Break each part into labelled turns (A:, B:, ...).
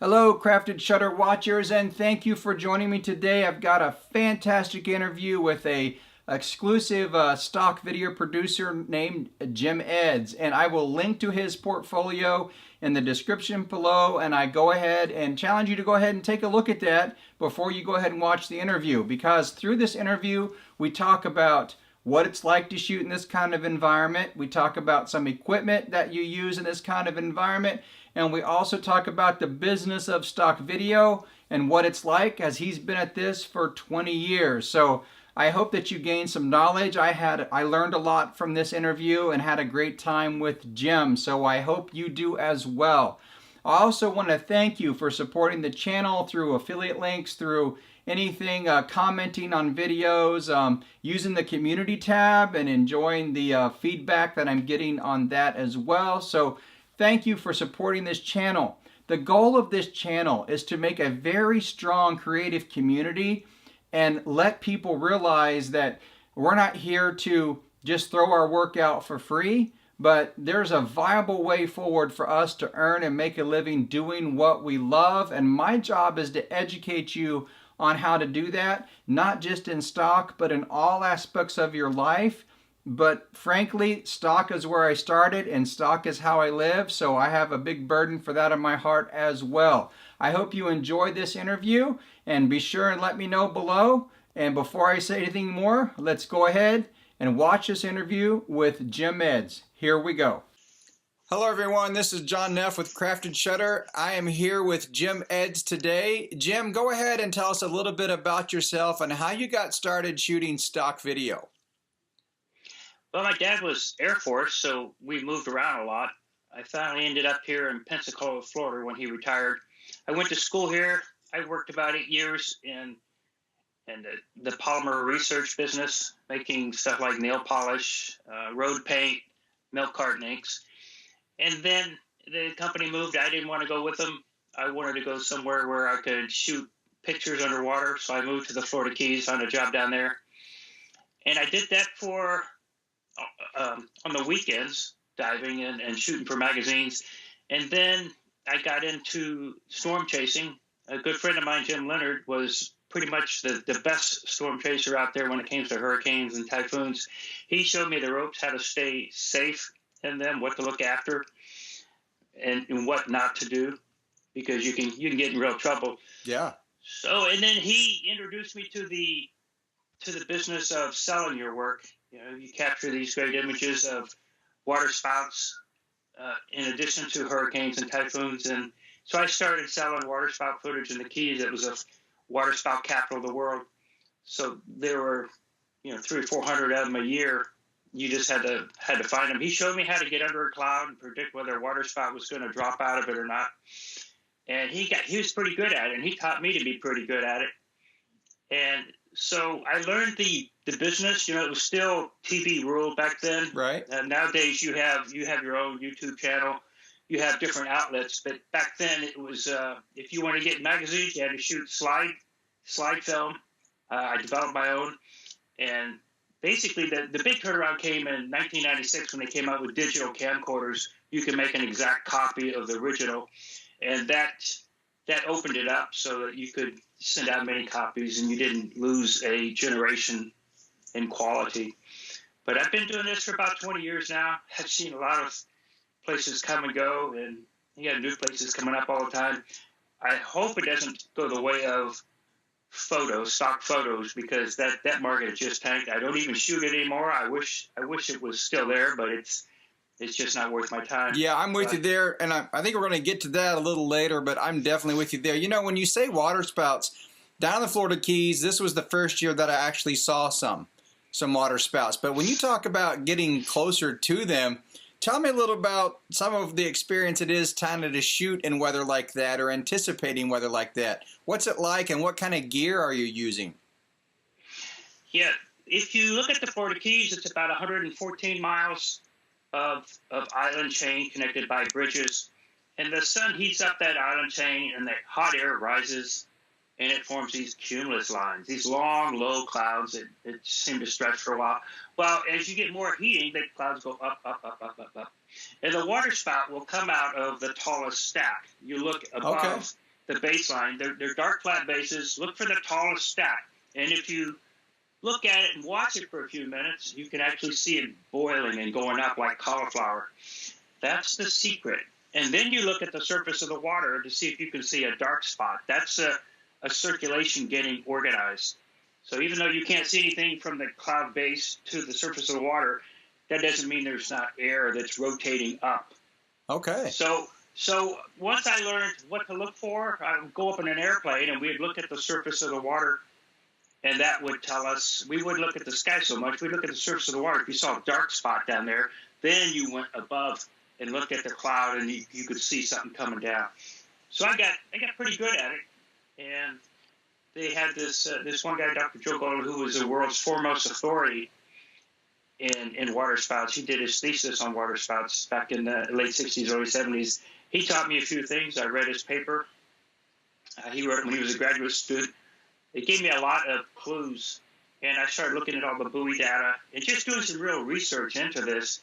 A: Hello, Crafted Shutter watchers, and thank you for joining me today. I've got a fantastic interview with a exclusive stock video producer named Jim Edds, and I will link to his portfolio in the description below, and I go ahead and challenge you to go ahead and take a look at that before you go ahead and watch the interview, because through this interview we talk about what it's like to shoot in this kind of environment. We talk about some equipment that you use in this kind of environment, and we also talk about the business of stock video and what it's like, as he's been at this for 20 years. So I hope that you gained some knowledge. I learned a lot from this interview and had a great time with Jim, so I hope you do as well. I also want to thank you for supporting the channel through affiliate links, through anything, commenting on videos, using the community tab, and enjoying the feedback that I'm getting on that as well. So thank you for supporting this channel. The goal of this channel is to make a very strong creative community and let people realize that we're not here to just throw our work out for free, but there's a viable way forward for us to earn and make a living doing what we love. And my job is to educate you on how to do that, not just in stock, but in all aspects of your life. But frankly, stock is where I started and stock is how I live, so I have a big burden for that in my heart as well. I hope you enjoyed this interview, and be sure and let me know below. And before I say anything more, let's go ahead and watch this interview with Jim Edds. Here we go. Hello everyone, this is John Neff with Crafted Shutter. I am here with Jim Edds today. Jim, go ahead and tell us a little bit about yourself and how you got started shooting stock video.
B: Well, my dad was Air Force, so we moved around a lot. I finally ended up here in Pensacola, Florida when he retired. I went to school here. I worked about 8 years in the polymer research business, making stuff like nail polish, road paint, milk carton inks. And then the company moved. I didn't want to go with them. I wanted to go somewhere where I could shoot pictures underwater, so I moved to the Florida Keys, found a job down there. And I did that for on the weekends, diving and shooting for magazines. And then I got into storm chasing. A good friend of mine, Jim Leonard, was pretty much the best storm chaser out there when it came to hurricanes and typhoons. He showed me the ropes, how to stay safe in them, what to look after, and what not to do, because you can get in real trouble.
A: Yeah.
B: So, and then he introduced me to the business of selling your work. You know, you capture these great images of water spouts in addition to hurricanes and typhoons. And so I started selling water spout footage in the Keys. It was a water spout capital of the world. So there were, 300 or 400 of them a year. You just had to find them. He showed me how to get under a cloud and predict whether a water spout was going to drop out of it or not. And he was pretty good at it, and he taught me to be pretty good at it. And so I learned the business. It was still TV ruled back then.
A: Right.
B: Nowadays you have your own YouTube channel. You have different outlets, but back then it was if you want to get magazines, you had to shoot slide film. I developed my own, and basically the big turnaround came in 1996 when they came out with digital camcorders. You can make an exact copy of the original, and that opened it up so that you could send out many copies and you didn't lose a generation in quality. But I've been doing this for about 20 years now. I've seen a lot of places come and go, and you got new places coming up all the time. I hope it doesn't go the way of stock photos, because that market has just tanked. I don't even shoot it anymore. I wish it was still there, but it's just not worth my time.
A: Yeah, I'm with you there, and I think we're going to get to that a little later, but I'm definitely with you there. When you say water spouts, down in the Florida Keys, this was the first year that I actually saw some water spouts. But when you talk about getting closer to them, tell me a little about some of the experience it is trying to shoot in weather like that, or anticipating weather like that. What's it like, and what kind of gear are you using?
B: Yeah, if you look at the Florida Keys, it's about 114 miles of island chain connected by bridges, and the sun heats up that island chain, and the hot air rises, and it forms these cumulus lines, these long, low clouds that seem to stretch for a while. Well, as you get more heating, the clouds go up, up, up, up, and the water spout will come out of the tallest stack. You look above the baseline. They're dark flat bases. Look for the tallest stack. And if you look at it and watch it for a few minutes, you can actually see it boiling and going up like cauliflower. That's the secret. And then you look at the surface of the water to see if you can see a dark spot. That's a circulation getting organized. So even though you can't see anything from the cloud base to the surface of the water, that doesn't mean there's not air that's rotating up.
A: Okay.
B: So once I learned what to look for, I would go up in an airplane and we'd look at the surface of the water, and that would tell us, we wouldn't look at the sky so much, we'd look at the surface of the water. If you saw a dark spot down there, then you went above and looked at the cloud and you could see something coming down. So I got pretty good at it. And they had this one guy, Dr. Joe Golden, who was the world's foremost authority in water spouts. He did his thesis on water spouts back in the late 60s, early 70s. He taught me a few things. I read his paper. He wrote it when he was a graduate student. It gave me a lot of clues, and I started looking at all the buoy data and just doing some real research into this.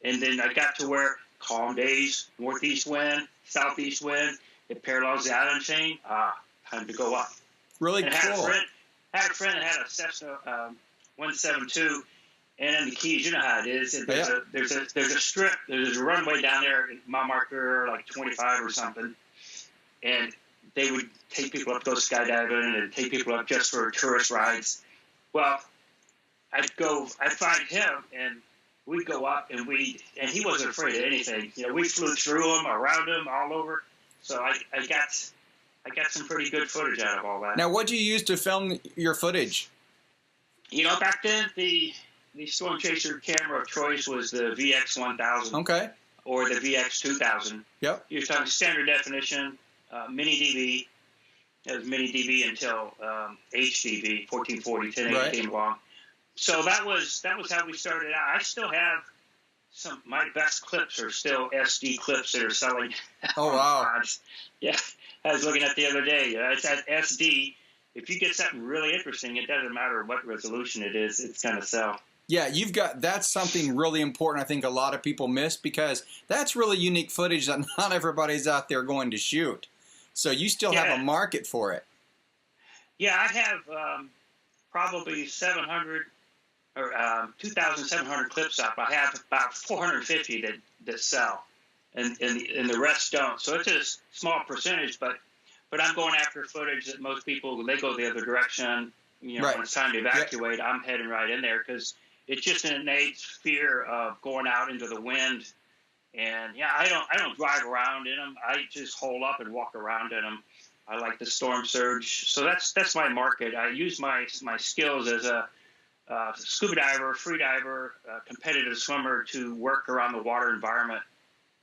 B: And then I got to where calm days, northeast wind, southeast wind, it parallels the island chain. Time to go up.
A: Really
B: and
A: cool.
B: I had a friend that had a Cessna 172, and in the Keys, you know how it is. There's a strip, there's a runway down there, mile marker like 25 or something, and they would take people up, go skydiving, and take people up just for tourist rides. Well, I'd find him, and we'd go up, and he wasn't afraid of anything. You know, we flew through him, around him, all over. So I got some pretty good footage out of all that.
A: Now, what do you use to film your footage?
B: You know, back then, the Storm Chaser camera of choice was the VX1000.
A: Okay.
B: Or the VX2000.
A: Yep.
B: You're talking standard definition, mini DV. It was mini DV until HDV, 1440, 1080 came along. So that was how we started out. I still have my best clips are still SD clips that are selling.
A: Oh, wow.
B: Yeah. I was looking at the other day. It's at SD. If you get something really interesting, it doesn't matter what resolution it is. It's going to sell.
A: Yeah, that's something really important I think a lot of people miss, because that's really unique footage that not everybody's out there going to shoot. So you still have a market for it.
B: Yeah, I have probably 700 or 2,700 clips up. I have about 450 that sell, and the rest don't. So it's a small percentage, but I'm going after footage that most people, they go the other direction. You know, when it's time to evacuate, I'm heading right in there because it's just an innate fear of going out into the wind. And yeah, I don't drive around in them. I just hole up and walk around in them. I like the storm surge. So that's my market. I use my skills as a scuba diver, free diver, competitive swimmer to work around the water environment.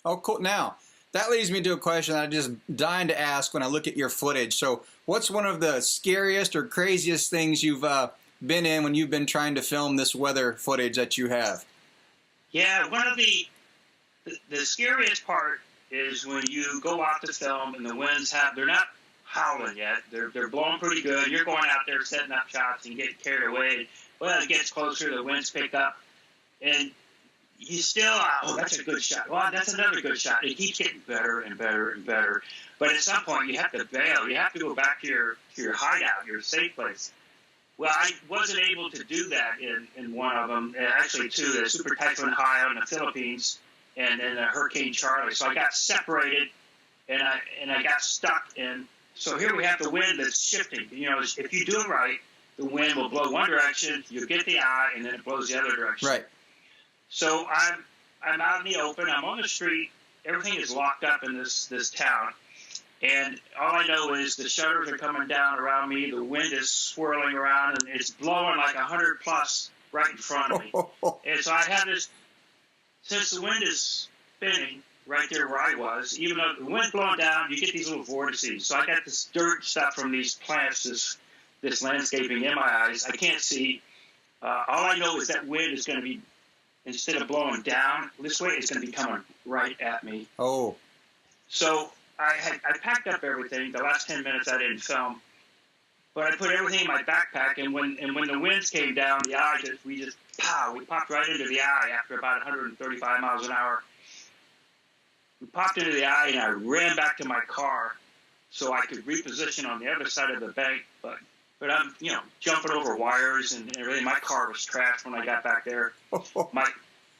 A: Oh, cool. Now, that leads me to a question that I'm just dying to ask when I look at your footage. So what's one of the scariest or craziest things you've been in when you've been trying to film this weather footage that you have?
B: Yeah, one of the scariest part is when you go out to film and the winds they're not howling yet. They're blowing pretty good. You're going out there setting up shots and getting carried away. Well, it gets closer, the winds pick up, and you still, that's a good shot. Well, that's another good shot. It keeps getting better and better and better. But at some point, you have to bail. You have to go back to your hideout, your safe place. Well, I wasn't able to do that in one of them. Actually, two, the Super Typhoon Haiyan in the Philippines and then Hurricane Charlie. So I got separated, and I got stuck in. So here we have the wind that's shifting. You know, if you do it right, the wind will blow one direction, you'll get the eye, and then it blows the other direction.
A: Right.
B: So I'm out in the open. I'm on the street. Everything is locked up in this town. And all I know is the shutters are coming down around me. The wind is swirling around, and it's blowing like 100 plus right in front of me. And so I have this, since the wind is spinning right there where I was, even though the wind's blowing down, you get these little vortices. So I got this dirt stuff from these plants, this landscaping in my eyes. I can't see. All I know is that wind is going to be, instead of blowing down this way, it's going to be coming right at me.
A: Oh.
B: So I packed up everything. The last 10 minutes I didn't film, but I put everything in my backpack. And when the winds came down, the eye we popped right into the eye after about 135 miles an hour. We popped into the eye, and I ran back to my car. so I could reposition on the other side of the bank. But I'm, jumping over wires and everything. My car was trashed when I got back there.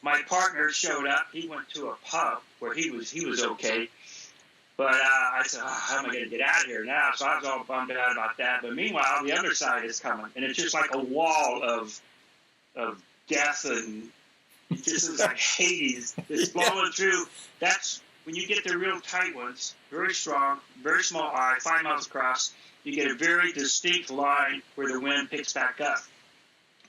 B: My partner showed up. He went to a pub where he was okay. But I said, how am I going to get out of here now? So I was all bummed out about that. But meanwhile, the other side is coming, and it's just like a wall of death, and it just is like Hades. It's blowing through. That's when you get the real tight ones, very strong, very small eye, 5 miles across. You get a very distinct line where the wind picks back up.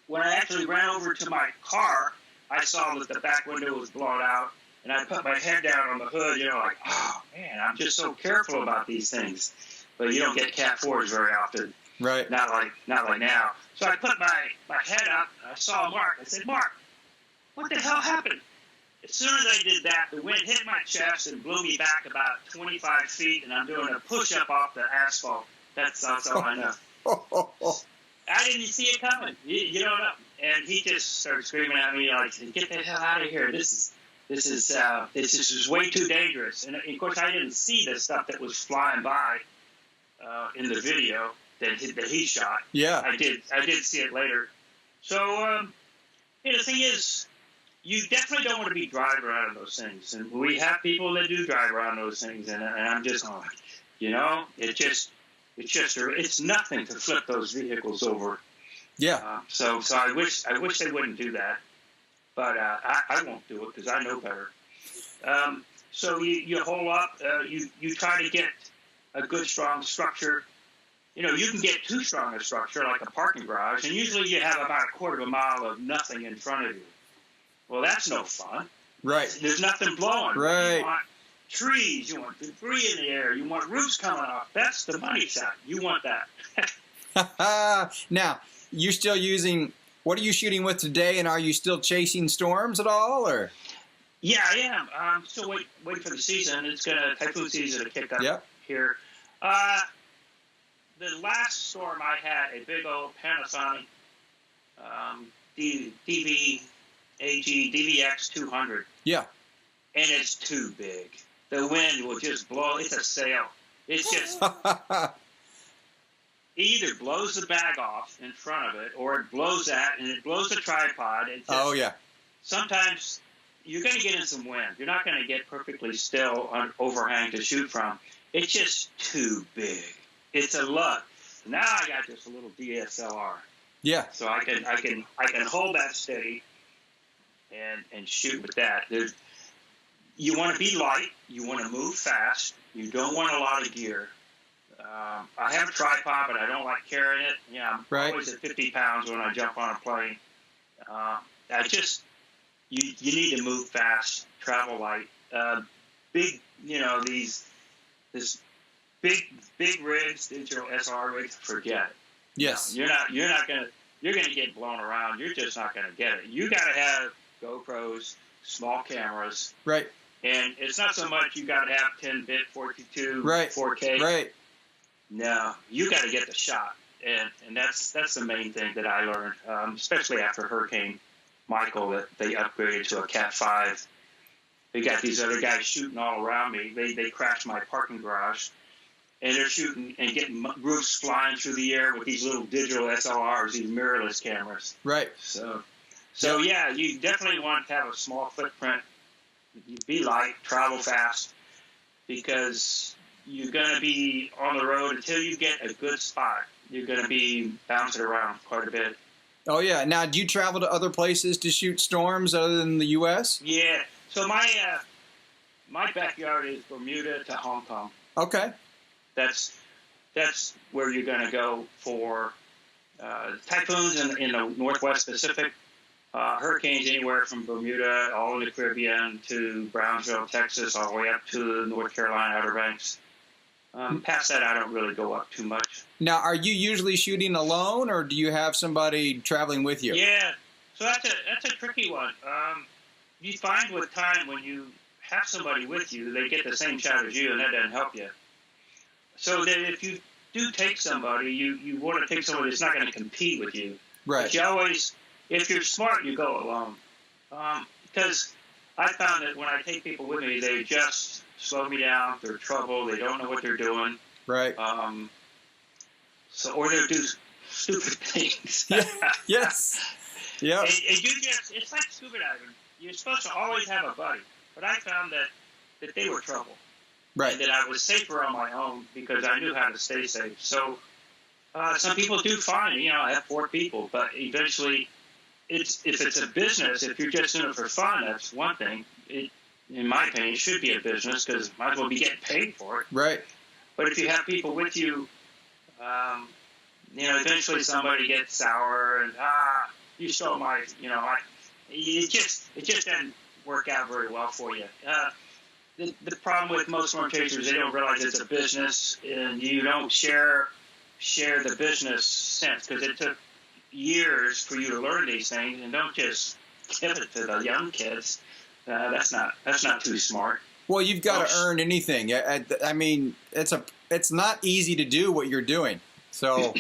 B: When I actually ran over to my car, I saw that the back window was blown out, and I put my head down on the hood, like, oh, man, I'm just so careful about these things. But you don't get Cat 4s very often.
A: Right.
B: Not like now. So I put my head up, and I saw Mark. I said, Mark, what the hell happened? As soon as I did that, the wind hit my chest and blew me back about 25 feet, and I'm doing a push-up off the asphalt. That's all I know. I didn't see it coming. You don't know. And he just started screaming at me like, "Get the hell out of here! This is way too dangerous." And of course, I didn't see the stuff that was flying by in the video that he shot.
A: Yeah,
B: I did see it later. So the thing is, you definitely don't want to be driving around in those things. And we have people that do drive around those things, and I'm just it's nothing to flip those vehicles over.
A: Yeah.
B: So I wish they wouldn't do that, but I won't do it because I know better. So you hole up, you try to get a good strong structure. You can get too strong a structure like a parking garage, and usually you have about a quarter of a mile of nothing in front of you. Well, that's no fun.
A: Right.
B: There's nothing blowing.
A: Right.
B: You want trees, you want debris in the air, you want roofs coming off. That's the money shot. You want that.
A: Now, you're still using, what are you shooting with today, and are you still chasing storms at all, or?
B: Yeah, I am. I'm still waiting for the season. It's typhoon season to kick up here. The last storm I had, a big old Panasonic DVX 200.
A: Yeah.
B: And it's too big. The wind will just blow. It's a sail. It's just... It either blows the bag off in front of it, or it blows that, and it blows the tripod.
A: Oh, yeah.
B: Sometimes you're going to get in some wind. You're not going to get perfectly still on overhang to shoot from. It's just too big. It's a lug. Now I got just a little DSLR.
A: Yeah.
B: So I can hold that steady and shoot with that. You want to be light. You want to move fast. You don't want a lot of gear. I have a tripod, but I don't like carrying it. I'm always at 50 pounds when I jump on a plane. You need to move fast, travel light. Big, this big rigs, digital SR rigs, forget it.
A: Yes.
B: You're gonna get blown around. You're just not gonna get it. You gotta have GoPros, small cameras.
A: Right.
B: And it's not so much you gotta have 10-bit 422 4K.
A: Right.
B: No, you got to get the shot, and that's the main thing that I learned, especially after Hurricane Michael, that they upgraded to a Cat 5. They got these other guys shooting all around me. They crashed my parking garage, and they're shooting and getting roofs flying through the air with these little digital SLRs, these mirrorless cameras.
A: Right.
B: So yeah, you definitely want to have a small footprint. Be light, travel fast, because you're going to be on the road until you get a good spot. You're going to be bouncing around quite a bit.
A: Oh, yeah. Now, do you travel to other places to shoot storms other than the U.S.?
B: Yeah. So my backyard is Bermuda to Hong Kong.
A: Okay.
B: That's where you're going to go for typhoons in the Northwest Pacific, hurricanes anywhere from Bermuda, all in the Caribbean, to Brownsville, Texas, all the way up to the North Carolina Outer Banks. Past that, I don't really go up too much.
A: Now, are you usually shooting alone, or do you have somebody traveling with you?
B: Yeah, so that's a tricky one. You find with time when you have somebody with you, they get the same shot as you, and that doesn't help you. So that if you do take somebody, you want to take somebody that's not going to compete with you.
A: Right.
B: But you always, if you're smart, you go alone. Because I found that when I take people with me, they just slow me down. They're trouble. They don't know what they're doing.
A: Right.
B: So, or they'll do stupid things.
A: Yeah. Yes. Yeah.
B: And it's like scuba diving. You're supposed to always have a buddy. But I found that they were trouble.
A: Right.
B: And that I was safer on my own because I knew how to stay safe. So some people do fine. I have 4 people. But eventually, if it's a business, if you're just in it for fun, that's one thing. In my opinion, it should be a business because might as well be getting paid for it.
A: Right.
B: But if you have people with you, eventually somebody gets sour and you stole my, it just doesn't work out very well for you. The problem with most storm chasers, they don't realize it's a business, and you don't share the business sense because it took years for you to learn these things, and don't just give it to the young kids. That's not too smart.
A: Well, you've got to earn anything. I mean, it's not easy to do what you're doing. So,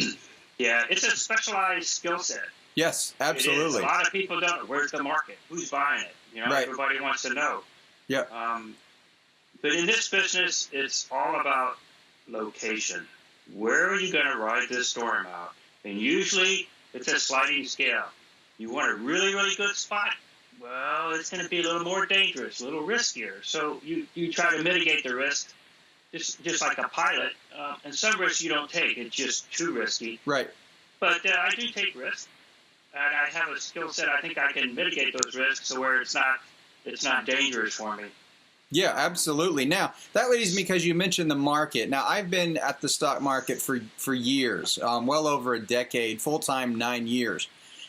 B: yeah, it's a specialized skill set.
A: Yes, absolutely.
B: A lot of people don't know. Where's the market? Who's buying it?
A: Right.
B: Everybody wants to know.
A: Yeah.
B: But in this business, it's all about location. Where are you going to ride this storm out? And usually, it's a sliding scale. You want a really, really good spot? Well, it's going to be a little more dangerous, a little riskier. So you try to mitigate the risk, just like a pilot. And some risks you don't take. It's just too risky.
A: Right.
B: But I do take risks. And I have a skill set. I think I can mitigate those risks to where it's not dangerous for me.
A: Yeah, absolutely. Now, that leads me because you mentioned the market. Now, I've been at the stock market for years, well over a decade, full-time 9 years.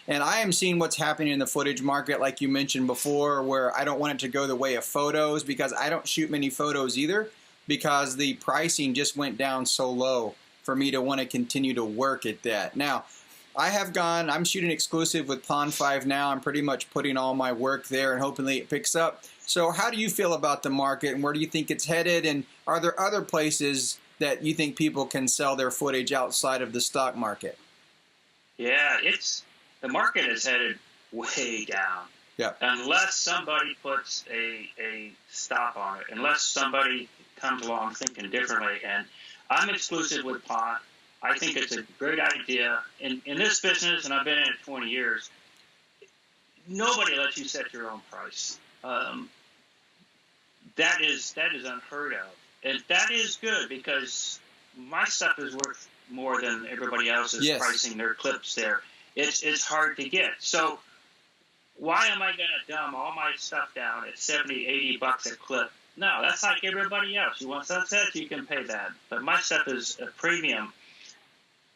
A: And I am seeing what's happening in the footage market, like you mentioned before, where I don't want it to go the way of photos because I don't shoot many photos either because the pricing just went down so low for me to want to continue to work at that. Now, I'm shooting exclusive with Pond 5 now. I'm pretty much putting all my work there and hopefully it picks up. So how do you feel about the market and where do you think it's headed? And are there other places that you think people can sell their footage outside of the stock market?
B: Yeah, the market is headed way down.
A: Yeah.
B: Unless somebody puts a stop on it, unless somebody comes along thinking differently. And I'm exclusive with Pond. I think it's a great idea. In this business, and I've been in it 20 years, nobody lets you set your own price. That is unheard of. And that is good because my stuff is worth more than everybody else's pricing their clips there. It's hard to get. So why am I going to dumb all my stuff down at $70, $80 a clip? No, that's like everybody else. You want sunsets, you can pay that. But my stuff is a premium.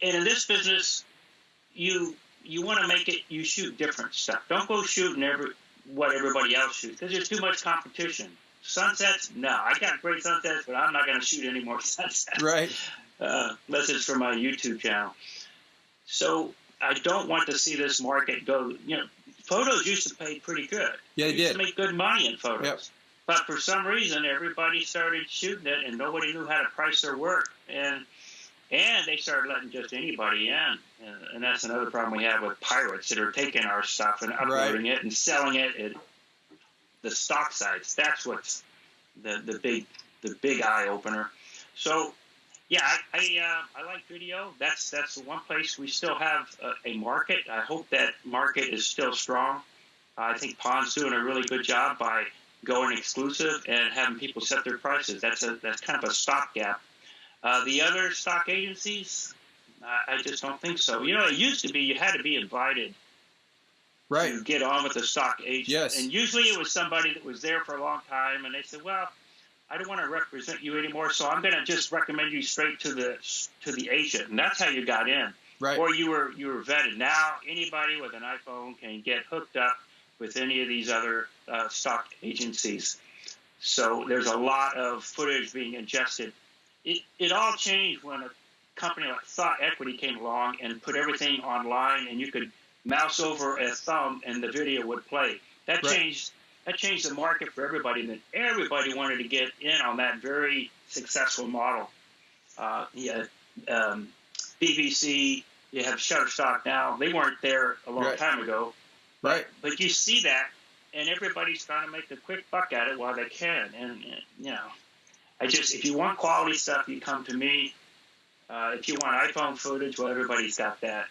B: And in this business, you want to make it, you shoot different stuff. Don't go shooting what everybody else shoots because there's too much competition. Sunsets, no. I got great sunsets, but I'm not going to shoot any more sunsets.
A: Right.
B: Unless it's for my YouTube channel. So I don't want to see this market go, photos used to pay pretty good.
A: Yeah, they did.
B: Used to make good money in photos.
A: Yep.
B: But for some reason, everybody started shooting it, and nobody knew how to price their work. And they started letting just anybody in. And that's another problem we have with pirates that are taking our stuff and uploading it and selling it at the stock sites. That's what's the big eye opener. So, yeah, I like video. That's the one place we still have a market. I hope that market is still strong. I think Pond's doing a really good job by going exclusive and having people set their prices. That's kind of a stopgap. The other stock agencies, I just don't think so. It used to be you had to be invited to get on with the stock agent.
A: Yes.
B: And usually it was somebody that was there for a long time, and they said, well, I don't want to represent you anymore, so I'm going to just recommend you straight to the agent. And that's how you got in.
A: Right.
B: Or you were vetted. Now anybody with an iPhone can get hooked up with any of these other stock agencies. So there's a lot of footage being ingested. It all changed when a company like Thought Equity came along and put everything online, and you could mouse over a thumb and the video would play. That changed the market for everybody, and then everybody wanted to get in on that very successful model. BBC, you have Shutterstock now. They weren't there a long time ago.
A: Right.
B: But you see that, and everybody's trying to make a quick buck at it while they can. And if you want quality stuff, you come to me. If you want iPhone footage, well, everybody's got that.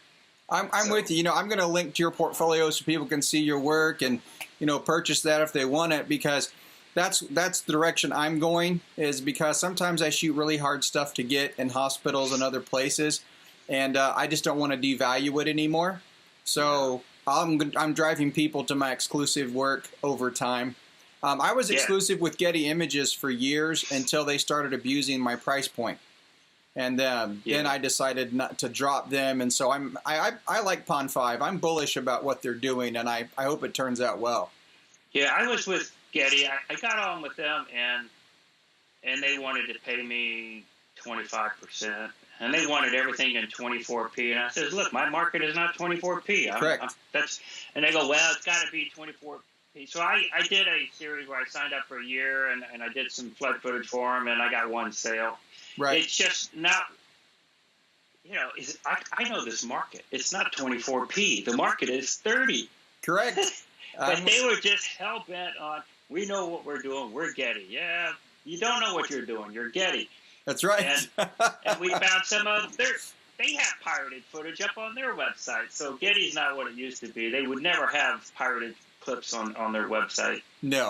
A: I'm with you. You know, I'm going to link to your portfolio so people can see your work and, you know, purchase that if they want it, because that's the direction I'm going, is because sometimes I shoot really hard stuff to get in hospitals and other places, and I just don't want to devalue it anymore. So I'm driving people to my exclusive work over time. I was exclusive with Getty Images for years until they started abusing my price point. And then I decided not to drop them, and so I like Pond 5. I'm bullish about what they're doing, and I hope it turns out well.
B: Yeah, I was with Getty. I got on with them, and they wanted to pay me 25%, and they wanted everything in 24p. And I said, look, my market is not 24p.
A: Correct.
B: And they go, well, it's got to be 24p. So I did a series where I signed up for a year, and I did some flood footage for them, and I got one sale.
A: Right.
B: It's just not, you know, I know this market. It's not 24p. The market is 30.
A: Correct.
B: But they were just hell-bent on, we know what we're doing. We're Getty. Yeah, you don't know what you're doing. You're Getty.
A: That's right.
B: And we found some of they have pirated footage up on their website. So Getty's not what it used to be. They would never have pirated clips on their website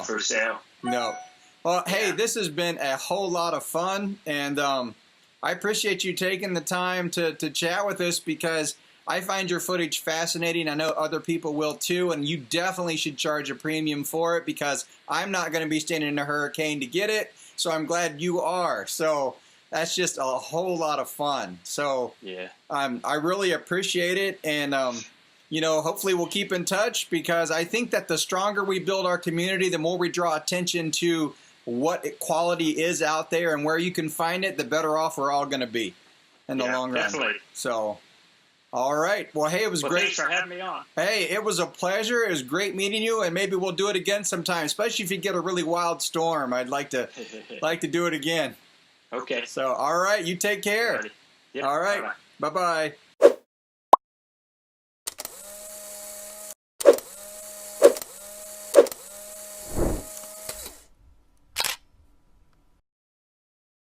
B: for sale.
A: No. Well, hey, this has been a whole lot of fun, and I appreciate you taking the time to chat with us, because I find your footage fascinating. I know other people will too, and you definitely should charge a premium for it, because I'm not going to be standing in a hurricane to get it, so I'm glad you are. So that's just a whole lot of fun. So I really appreciate it, and you know, hopefully we'll keep in touch, because I think that the stronger we build our community, the more we draw attention to what quality is out there and where you can find it, the better off we're all going to be in the long run.
B: Definitely.
A: So, all right. Well, hey, it was great.
B: Thanks for having me on.
A: Hey, it was a pleasure. It was great meeting you, and maybe we'll do it again sometime, especially if you get a really wild storm. I'd like to do it again.
B: Okay.
A: So, all right. You take care.
B: Yep.
A: All right. Bye-bye.